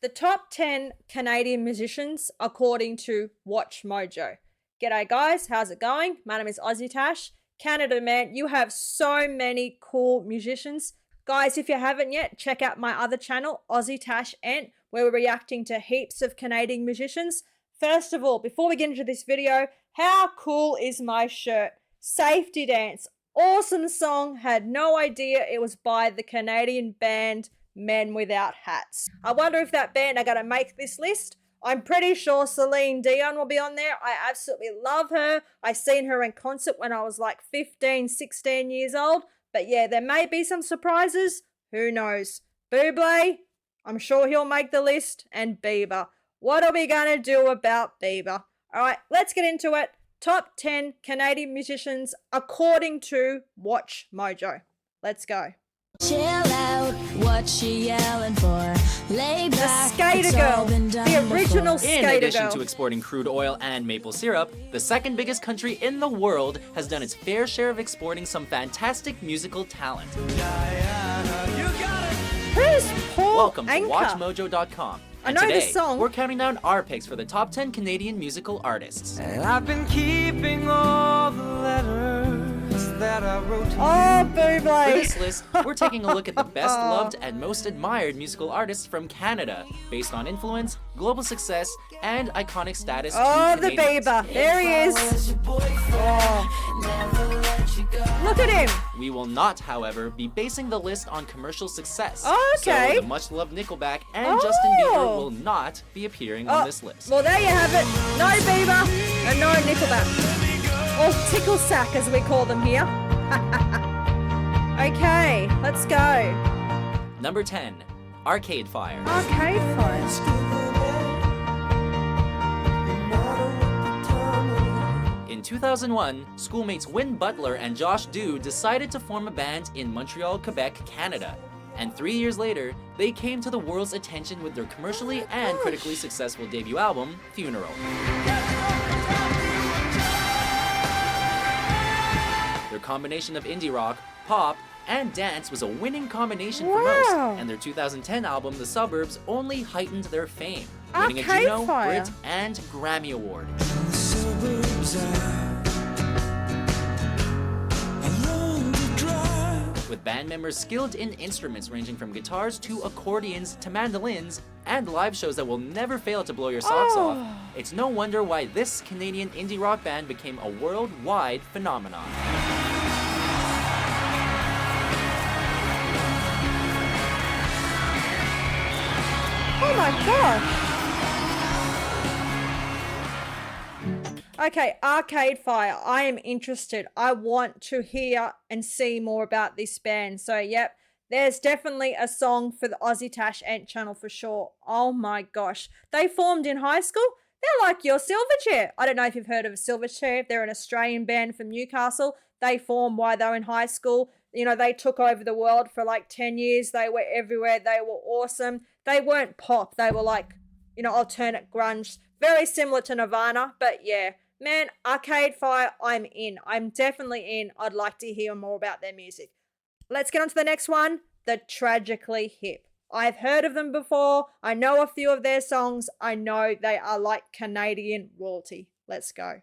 the top 10 Canadian musicians according to Watch Mojo. G'day guys, how's it going? My name is AussieTash. Canada, man, you have so many cool musicians. Guys, if you haven't yet, check out my other channel, AussieTash, where we're reacting to heaps of Canadian musicians. First of all, before we get into this video, how cool is my shirt? Safety Dance. Awesome song. Had no idea it was by the Canadian band Men Without Hats. I wonder if that band are going to make this list. I'm pretty sure Celine Dion will be on there. I absolutely love her. I seen her in concert when I was like 15, 16 years old. But yeah, there may be some surprises. Who knows? Bublé, I'm sure he'll make the list. And Bieber. What are we going to do about Bieber? All right, let's get into it. Top 10 Canadian musicians according to Watch Mojo. Let's go. Chill out, what she yelling for? Lay back, the Skater Girl, the original Skater Girl. In addition to exporting crude oil and maple syrup, the second biggest country in the world has done its fair share of exporting some fantastic musical talent. Who's Paul Welcome Anka? to WatchMojo.com. I And know today, this song. we're counting down our picks for the top 10 Canadian musical artists. And I've been keeping all the letters that I wrote to Oh, For Bublé. this list, we're taking a look at the best loved and most admired musical artists from Canada, based on influence, global success, and iconic status. Oh, to the Canadians. Bieber. There he is. Oh. Look at him. We will not, however, be basing the list on commercial success. Oh, okay. So the much-loved Nickelback and Justin Bieber will not be appearing on this list. Well, there you have it. No Bieber and no Nickelback. Or Tickle Sack, as we call them here. Okay, let's go. Number 10, Arcade Fire. Arcade Fire. In 2001, schoolmates Win Butler and Josh Dew decided to form a band in Montreal, Quebec, Canada. And 3 years later, they came to the world's attention with their commercially and critically successful debut album, Funeral. Their combination of indie rock, pop, and dance was a winning combination for most, Wow. and their 2010 album, The Suburbs, only heightened their fame, winning a Arcade Juno, Fire. Brit, and Grammy Award. With band members skilled in instruments ranging from guitars to accordions to mandolins, and live shows that will never fail to blow your socks off, it's no wonder why this Canadian indie rock band became a worldwide phenomenon. Oh my gosh. Okay, Arcade Fire. I am interested. I want to hear and see more about this band. So, yep, there's definitely a song for the AussieTash Ant channel for sure. Oh my gosh. They formed in high school. They're like your Silverchair. I don't know if you've heard of Silverchair. They're an Australian band from Newcastle. They formed while they were in high school. You know, they took over the world for like 10 years. They were everywhere. They were awesome. They weren't pop. They were like, you know, alternate grunge. Very similar to Nirvana, but yeah. Man, Arcade Fire, I'm in. I'm definitely in. I'd like to hear more about their music. Let's get on to the next one, the Tragically Hip. I've heard of them before. I know a few of their songs. I know they are like Canadian royalty. Let's go.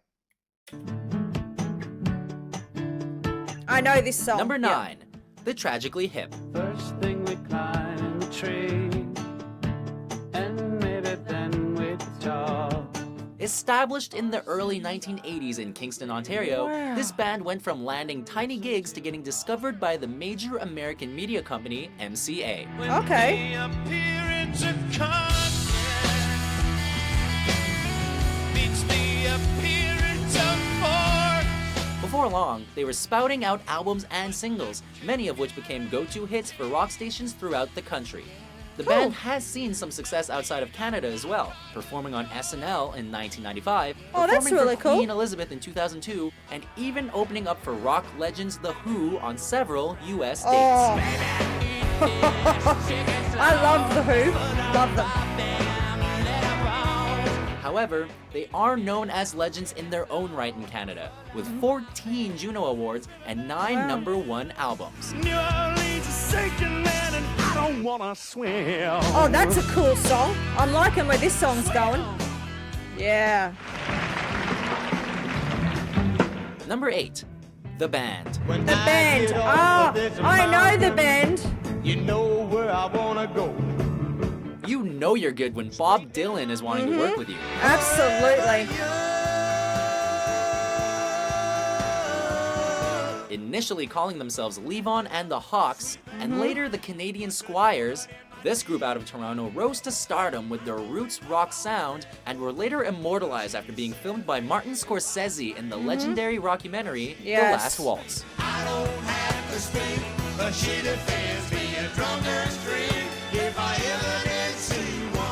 I know this song. Number Yeah. 9, The Tragically Hip. First thing we climb the tree, and maybe then we talk. Established in the early 1980s in Kingston, Ontario, Wow. this band went from landing tiny gigs to getting discovered by the major American media company, MCA. Okay. Before long, they were spouting out albums and singles, many of which became go-to hits for rock stations throughout the country. The Cool. band has seen some success outside of Canada as well, performing on SNL in 1995, Oh, that's performing really for cool. Queen Elizabeth in 2002, and even opening up for rock legends The Who on several US dates. Oh. I love The Who. Love them. However, they are known as legends in their own right in Canada, with 14 Juno Awards and 9 #1 albums. New Orleans is sinking, man, and I don't wanna swim. Oh, that's a cool song. I'm liking where this song's going. Yeah. Number 8. The Band. When The band. Oh, I know the band. You know where I wanna go. You know you're good when Bob Dylan is wanting to work with you. Absolutely. Initially calling themselves Levon and the Hawks, and later the Canadian Squires, this group out of Toronto rose to stardom with their roots rock sound and were later immortalized after being filmed by Martin Scorsese in the legendary rockumentary Yes. The Last Waltz. I don't have to speak, but she defends me a drunken streak if I ever did see one.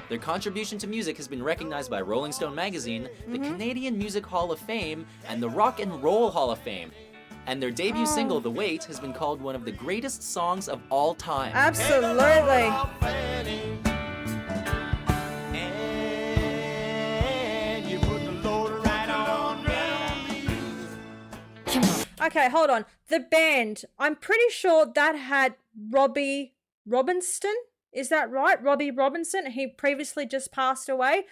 Their contribution to music has been recognized by Rolling Stone magazine, the Canadian Music Hall of Fame, and the Rock and Roll Hall of Fame. And their debut single, The Wait, has been called one of the greatest songs of all time. Absolutely. And you put the load right on me. Okay, hold on. The band. I'm pretty sure that had Robbie Robinson. Is that right? Robbie Robinson. He previously just passed away.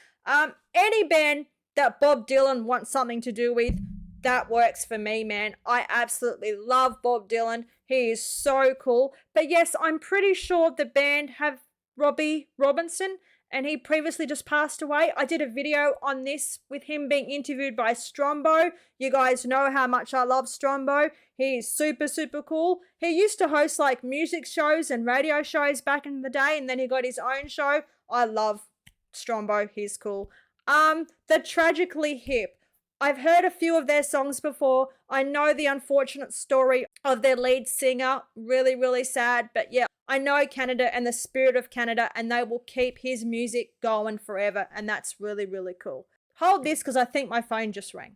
Any band that Bob Dylan wants something to do with, that works for me, man. I absolutely love Bob Dylan. He is so cool. But yes, I'm pretty sure the band have Robbie Robinson, and he previously just passed away. I did a video on this with him being interviewed by Strombo. You guys know how much I love Strombo. He is super, super cool. He used to host like music shows and radio shows back in the day, and then he got his own show. I love Strombo. He's cool. The Tragically Hip. I've heard a few of their songs before. I know the unfortunate story of their lead singer. Really, really sad. But yeah, I know Canada and the spirit of Canada, and they will keep his music going forever. And that's really, really cool. Hold this because I think my phone just rang.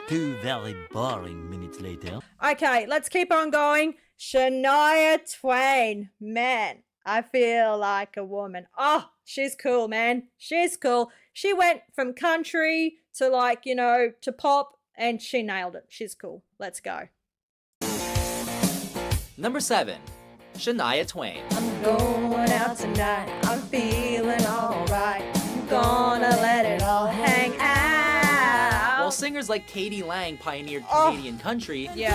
2 very boring minutes later. Okay, let's keep on going. Shania Twain. Man, I feel like a woman. Oh, she's cool, man. She's cool. She went from country to like, you know, to pop, and she nailed it. She's cool. Let's go. Number 7. Shania Twain. I'm going out tonight. I'm feeling alright. I'm gonna let it all hang out. While singers like Katie Lang pioneered Canadian country, Yeah.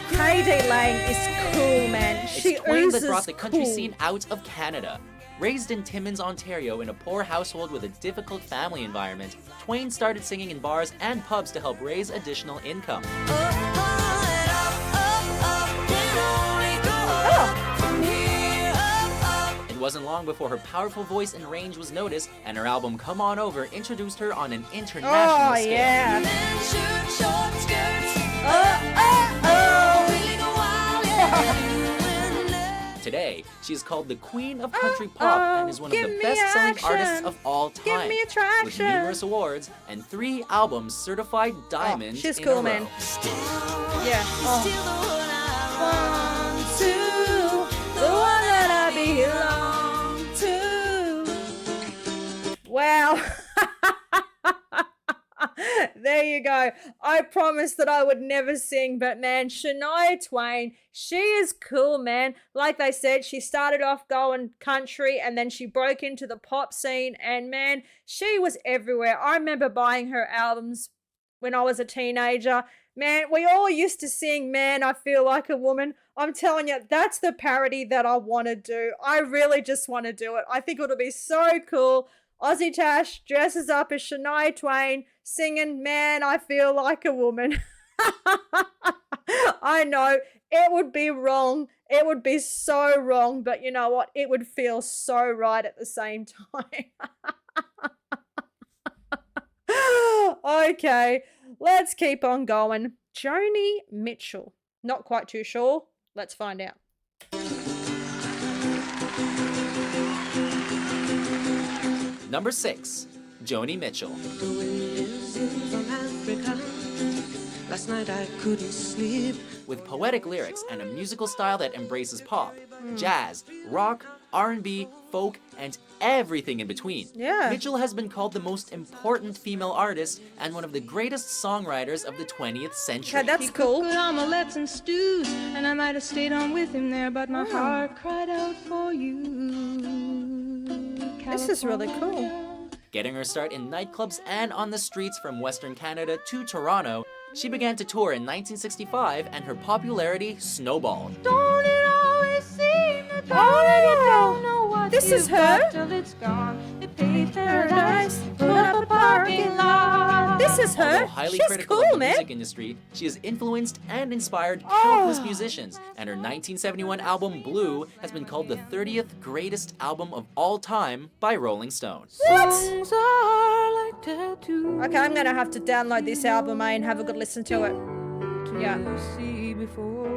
Katie Lang is cool, man. She it's Twain that oozes brought the country cool. scene out of Canada. Raised in Timmins, Ontario, in a poor household with a difficult family environment, Twain started singing in bars and pubs to help raise additional income. It wasn't long before her powerful voice and range was noticed, and her album Come On Over introduced her on an international Oh, scale. yeah. Today, she is called the Queen of Country Pop and is one of give the me best-selling action. artists of all Give time, me with attraction. numerous awards and 3 albums certified diamond she's in cool, a man. row. Yeah. Oh. 1, 2, the one that I belong to. Wow. There you go. I promised that I would never sing, but man, Shania Twain, she is cool, man. Like they said, she started off going country and then she broke into the pop scene, and man, she was everywhere. I remember buying her albums when I was a teenager. Man, we all used to sing, Man, I Feel Like a Woman. I'm telling you, that's the parody that I want to do. I really just want to do it. I think it'll be so cool. AussieTash dresses up as Shania Twain singing, Man, I Feel Like a Woman. I know, it would be wrong. It would be so wrong, but you know what? It would feel so right at the same time. Okay, let's keep on going. Joni Mitchell. Not quite too sure. Let's find out. Number 6. Joni Mitchell. Last night I couldn't sleep. With poetic lyrics and a musical style that embraces pop, jazz, rock, R&B, folk, and everything in between. Yeah. Mitchell has been called the most important female artist and one of the greatest songwriters of the 20th century. Okay, that's cool. Good omelets and stews, and I might have stayed on with him there, but my heart cried out for you. This is really cool. Getting her start in nightclubs and on the streets from Western Canada to Toronto, she began to tour in 1965 and her popularity snowballed. Don't it always seem that you don't know what This is you've got her. till it's gone. They paved paradise, put up a parking lot. This is her. Although highly She's critical cool, of the man. music industry, she has influenced and inspired countless musicians, and her 1971 album Blue has been called the 30th greatest album of all time by Rolling Stone. Songs are like tattoos. Okay, I'm gonna have to download this album, and have a good listen to it. Yeah. See before.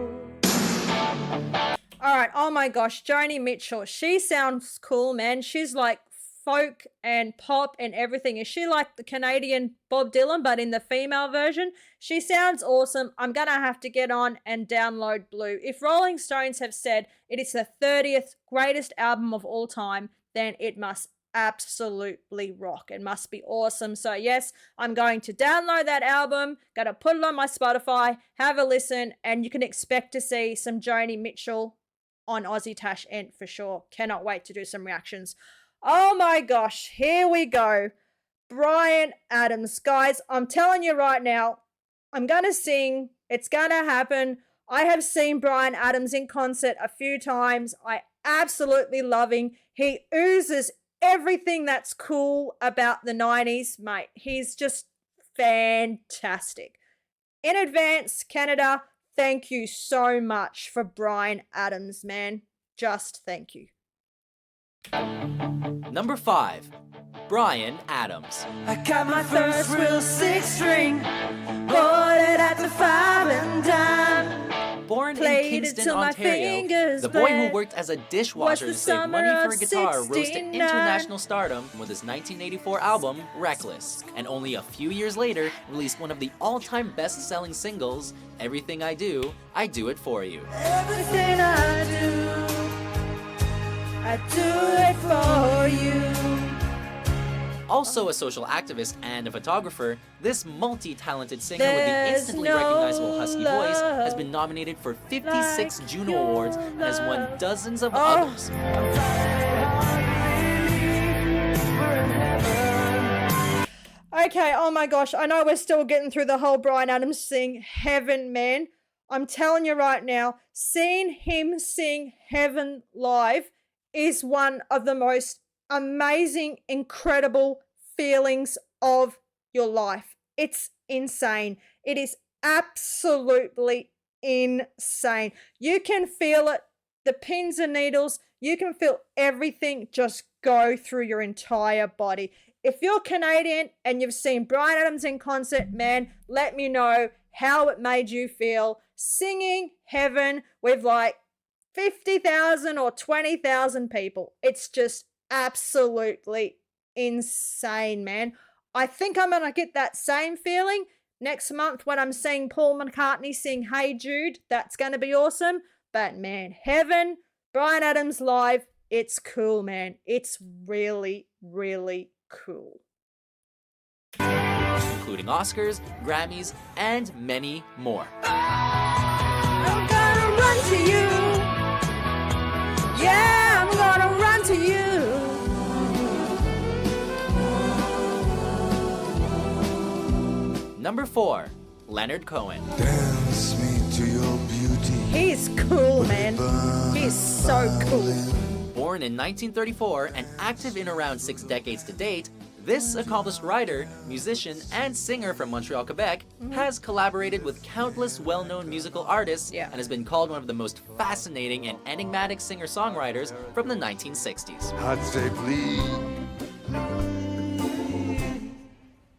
All right. Oh my gosh, Joni Mitchell. She sounds cool, man. She's like folk and pop and everything. Is she like the Canadian Bob Dylan, but in the female version? She sounds awesome. I'm gonna have to get on and download Blue. If Rolling Stones have said it is the 30th greatest album of all time, then it must absolutely rock. It must be awesome. So yes, I'm going to download that album, gonna put it on my Spotify, have a listen, and you can expect to see some Joni Mitchell on AussieTash Ent for sure. Cannot wait to do some reactions. Oh my gosh, here we go. Bryan Adams. Guys, I'm telling you right now, I'm gonna sing. It's gonna happen. I have seen Bryan Adams in concert a few times. I absolutely love him. He oozes everything that's cool about the 90s, mate. He's just fantastic. In advance, Canada, thank you so much for Bryan Adams, man. Just thank you. Number 5. Bryan Adams. I got my first real six string, bought it at the 5 and dime. Born in Played it Kingston, till my Ontario, fingers the boy who bled. worked as a dishwasher the to save summer money for a of guitar rose to 69. international stardom with his 1984 album, Reckless, and only a few years later released one of the all-time best-selling singles, Everything I Do It For You. Everything I do it for you. Also a social activist and a photographer, this multi-talented singer with the There's instantly no recognizable husky voice has love been nominated for 56 like Juno Awards your and has won love. dozens of Oh. others. Okay, oh my gosh, I know we're still getting through the whole Bryan Adams thing. Heaven, man. I'm telling you right now, seeing him sing Heaven live is one of the most amazing, incredible feelings of your life. It's insane. It is absolutely insane. You can feel it, the pins and needles, you can feel everything just go through your entire body. If you're Canadian and you've seen Bryan Adams in concert, man, let me know how it made you feel singing Heaven with like 50,000 or 20,000 people. It's just absolutely insane, man. I think I'm going to get that same feeling next month when I'm seeing Paul McCartney sing Hey Jude. That's going to be awesome. But man, Heaven, Bryan Adams live, it's cool, man. It's really, really cool. Including Oscars, Grammys, and many more. I'm gonna run to you. Yeah, I'm gonna run to you. Number 4. Leonard Cohen. Dance me to your beauty. He's cool, man. He's so cool. Born in 1934 and active in around 6 decades to date, this accomplished writer, musician, and singer from Montreal, Quebec, has collaborated with countless well-known musical artists and has been called one of the most fascinating and enigmatic singer-songwriters from the 1960s. I'd say please,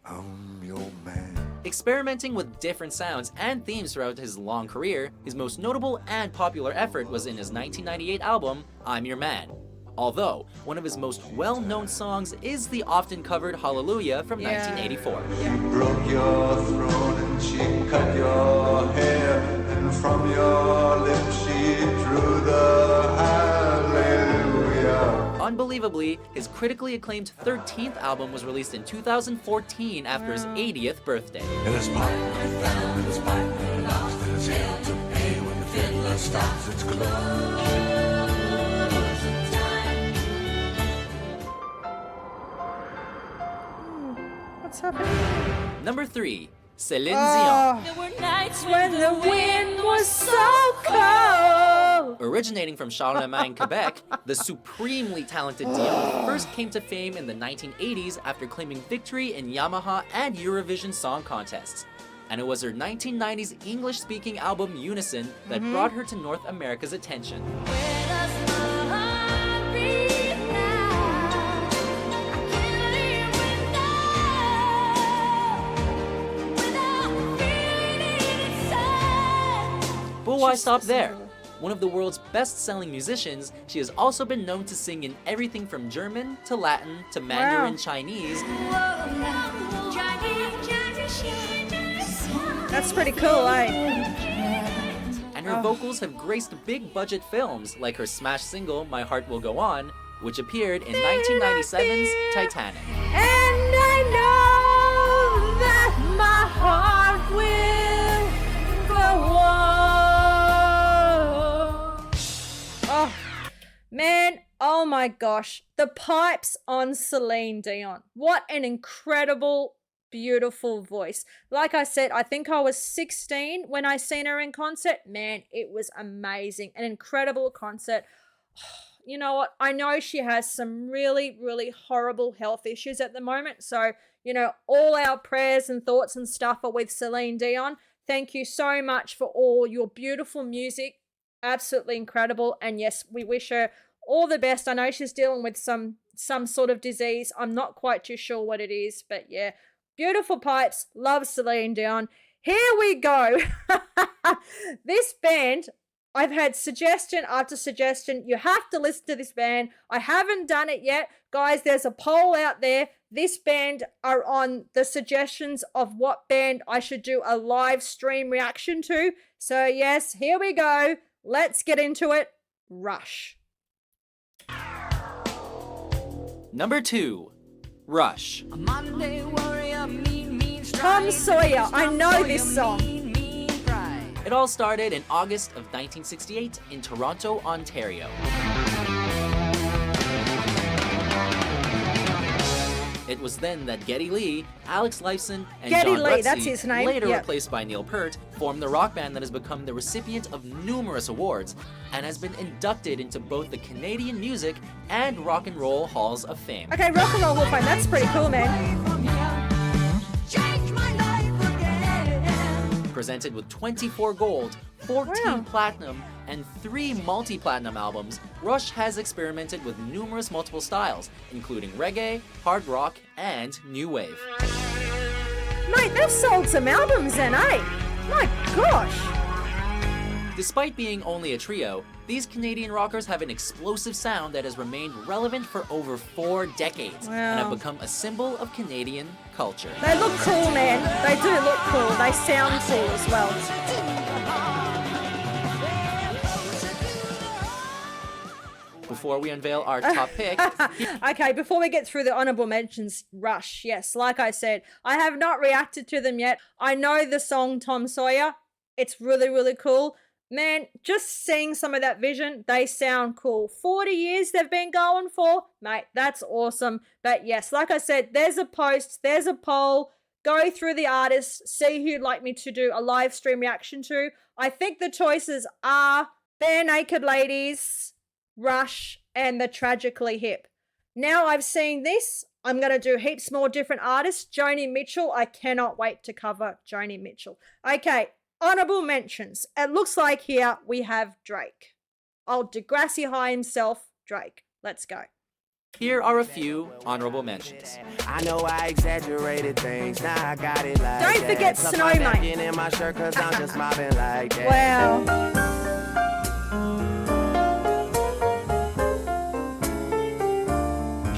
I'm your man. Experimenting with different sounds and themes throughout his long career, his most notable and popular effort was in his 1998 album, I'm Your Man. Although, one of his most well-known songs is the often covered Hallelujah from 1984. You broke your throne and she cut your hair, and from your lips she drew the hallelujah. unbelievably, his critically acclaimed 13th album was released in 2014 after his 80th birthday. In his pipe went down, in his pipe went lost, in his hell to pay when the fiddler stops its What's happening? Number 3. Celine Dion. There were nights When the wind was so cold. Originating from Charlemagne, Quebec, the supremely talented Dion first came to fame in the 1980s after claiming victory in Yamaha and Eurovision Song Contests. And it was her 1990s English-speaking album Unison that brought her to North America's attention. Where does my heart beat now? I can't live without feeling it inside. But why stop there? One of the world's best-selling musicians, she has also been known to sing in everything from German to Latin to Mandarin Chinese. That's pretty cool, eh? And her vocals have graced big-budget films like her smash single My Heart Will Go On, which appeared in 1997's Titanic. And I know that my heart will go on. Oh, man, oh my gosh. The pipes on Celine Dion. What an incredible, beautiful voice. Like I said, I think I was 16 when I seen her in concert. Man, it was amazing. An incredible concert. You know what? I know she has some really, really horrible health issues at the moment. So, you know, all our prayers and thoughts and stuff are with Celine Dion. Thank you so much for all your beautiful music. Absolutely incredible. And yes, we wish her all the best. I know she's dealing with some sort of disease. I'm not quite too sure what it is, but yeah. Beautiful pipes. Love Celine Dion. Here we go. This band, I've had suggestion after suggestion. You have to listen to this band. I haven't done it yet. Guys, there's a poll out there. This band are on the suggestions of what band I should do a live stream reaction to. So yes, here we go. Let's get into it. Rush. Number 2. Rush. Tom Sawyer. I know this song. It all started in August of 1968 in Toronto, Ontario. It was then that Geddy Lee, Alex Lifeson, and Geddy John Lee, Rutsey, that's his name, later yep. replaced by Neil Peart, formed the rock band that has become the recipient of numerous awards and has been inducted into both the Canadian Music and Rock and Roll Halls of Fame. Okay, Rock and Roll Hall of Fame. That's pretty cool, man. Presented with 24 gold, 14 platinum, and 3 multi-platinum albums, Rush has experimented with numerous multiple styles, including reggae, hard rock, and new wave. Mate, they've sold some albums then, eh? My gosh. Despite being only a trio, these Canadian rockers have an explosive sound that has remained relevant for over 4 decades and have become a symbol of Canadian culture. They look cool, man. They do look cool. They sound cool as well. Before we unveil our top pick, Okay, before we get through the honorable mentions, Rush. Yes, like I said, I have not reacted to them yet. I know the song Tom Sawyer. It's really, really cool. Man, just seeing some of that vision, they sound cool. 40 years they've been going for. Mate, that's awesome. But yes, like I said, there's a post, there's a poll. Go through the artists, see who you'd like me to do a live stream reaction to. I think the choices are Bare Naked Ladies, Rush, and the Tragically Hip. Now I've seen this, I'm going to do heaps more different artists. Joni Mitchell, I cannot wait to cover Joni Mitchell. Okay. Honorable mentions. It looks like here we have Drake. Old Degrassi High himself, Drake. Let's go. here are a few honorable mentions. I know I exaggerated things, now I got it like Don't forget that. Snow Mate. In my shirt 'cause I'm just mobbing like that. Wow.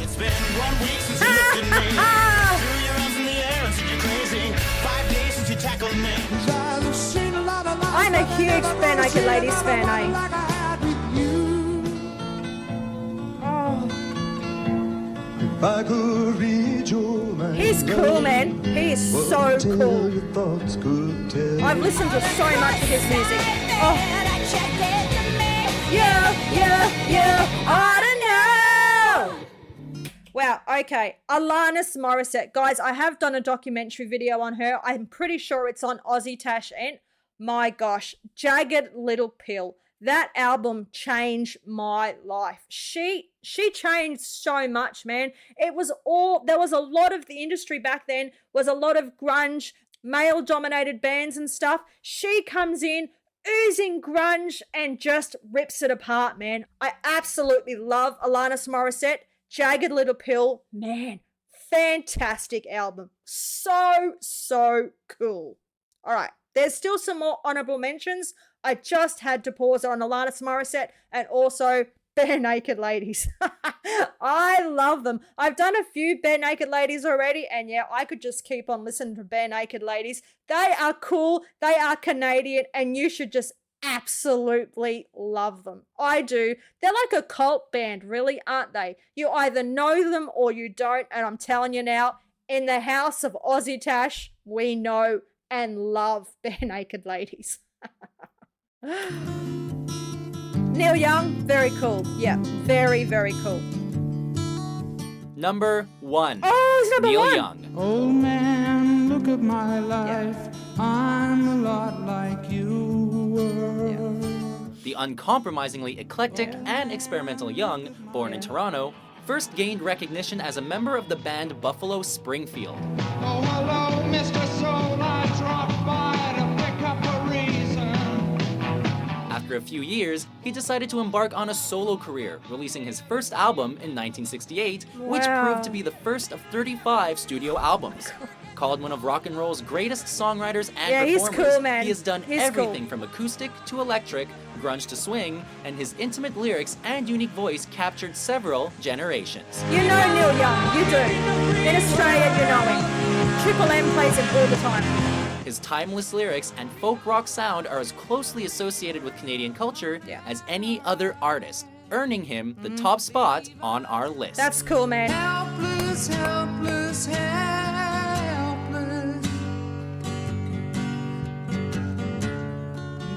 It's been 1 week since you looked at me. 2 your arms in the air and said you're crazy. 5 days since you tackled me. I'm a huge Bare Naked Ladies fan, eh? Oh. I could read your mind. He's cool, man. He is so cool. Your thoughts could tell. I've listened to so much of his music. Oh. Yeah, I don't know. Wow, okay. Alanis Morissette. Guys, I have done a documentary video on her. I'm pretty sure it's on AussieTash, and my gosh, Jagged Little Pill. That album changed my life. She changed so much, man. There was a lot of the industry back then, was a lot of grunge, male-dominated bands and stuff. She comes in, oozing grunge, and just rips it apart, man. I absolutely love Alanis Morissette. Jagged Little Pill, man, fantastic album. So cool. All right, there's still some more honorable mentions. I just had to pause on Alanis Morissette and also Bare Naked Ladies. I love them. I've done a few Bare Naked Ladies already, and yeah, I could just keep on listening to Bare Naked Ladies. They are cool, they are Canadian, and you should just absolutely love them. I do. They're like a cult band, really, aren't they? You either know them or you don't, and I'm telling you now, in the house of AussieTash, we know and love Bare Naked Ladies. Neil Young, very cool. Yeah, very cool. Number 1. Oh, it's number Neil 1. Young. Oh man, look at my life. I'm a lot like you were. The uncompromisingly eclectic and experimental Young, born in Toronto, first gained recognition as a member of the band Buffalo Springfield. Oh, hello, Mr. Soul. I dropped by to pick up a reason. After a few years, he decided to embark on a solo career, releasing his first album in 1968, which Wow. proved to be the first of 35 studio albums. Called one of rock and roll's greatest songwriters and Yeah, he's performers, cool, man. he has done He's everything cool. from acoustic to electric, grunge to swing, and his intimate lyrics and unique voice captured several generations. You know Neil Young, you do. In Australia, you know him. Triple M plays him all the time. His timeless lyrics and folk rock sound are as closely associated with Canadian culture as any other artist, earning him the top spot on our list. That's cool, man. Helpless, helpless, helpless.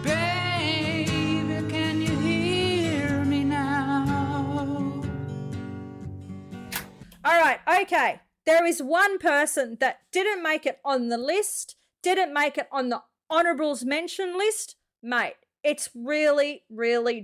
Baby, can you hear me now? All right, okay. There is one person that didn't make it on the list, didn't make it on the honorables mention list. Mate, it's really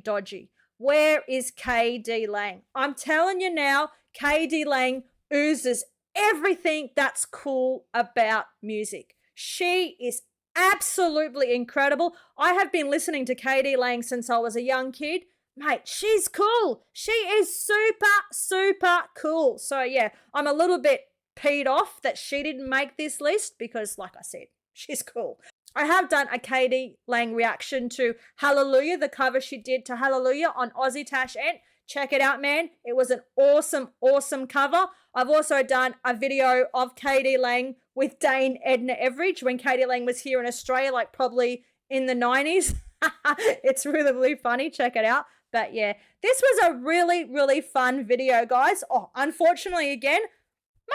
dodgy. Where is KD Lang? I'm telling you now, KD Lang oozes everything that's cool about music. She is absolutely incredible. I have been listening to KD Lang since I was a young kid. Mate, she's cool. She is super cool. So yeah, I'm a little bit peed off that she didn't make this list because, like I said, she's cool. I have done a KD Lang reaction to Hallelujah, the cover she did to Hallelujah on AussieTash, and check it out, man. It was an awesome cover. I've also done a video of KD Lang with Dane Edna Everidge when KD Lang was here in Australia, like probably in the 90s. It's really funny. Check it out. But yeah, this was a really fun video, guys. Oh, unfortunately, again,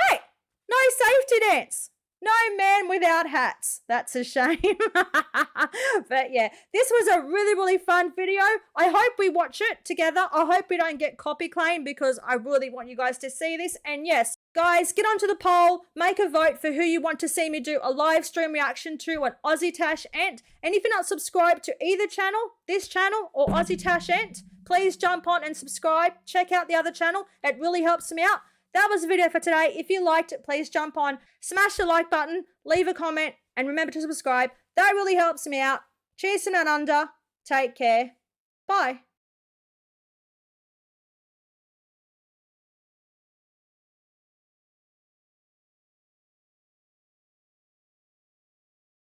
mate, no safety dance. No man without hats. That's a shame. But yeah, this was a really fun video. I hope we watch it together. I hope we don't get copy claim because I really want you guys to see this. And yes, guys, get onto the poll. Make a vote for who you want to see me do a live stream reaction to on AussieTash Ant. And if you're not subscribed to either channel, this channel or AussieTash Ant, please jump on and subscribe. Check out the other channel. It really helps me out. That was the video for today. If you liked it, please jump on, smash the like button, leave a comment, and remember to subscribe. That really helps me out. Cheers to none under. Take care. Bye.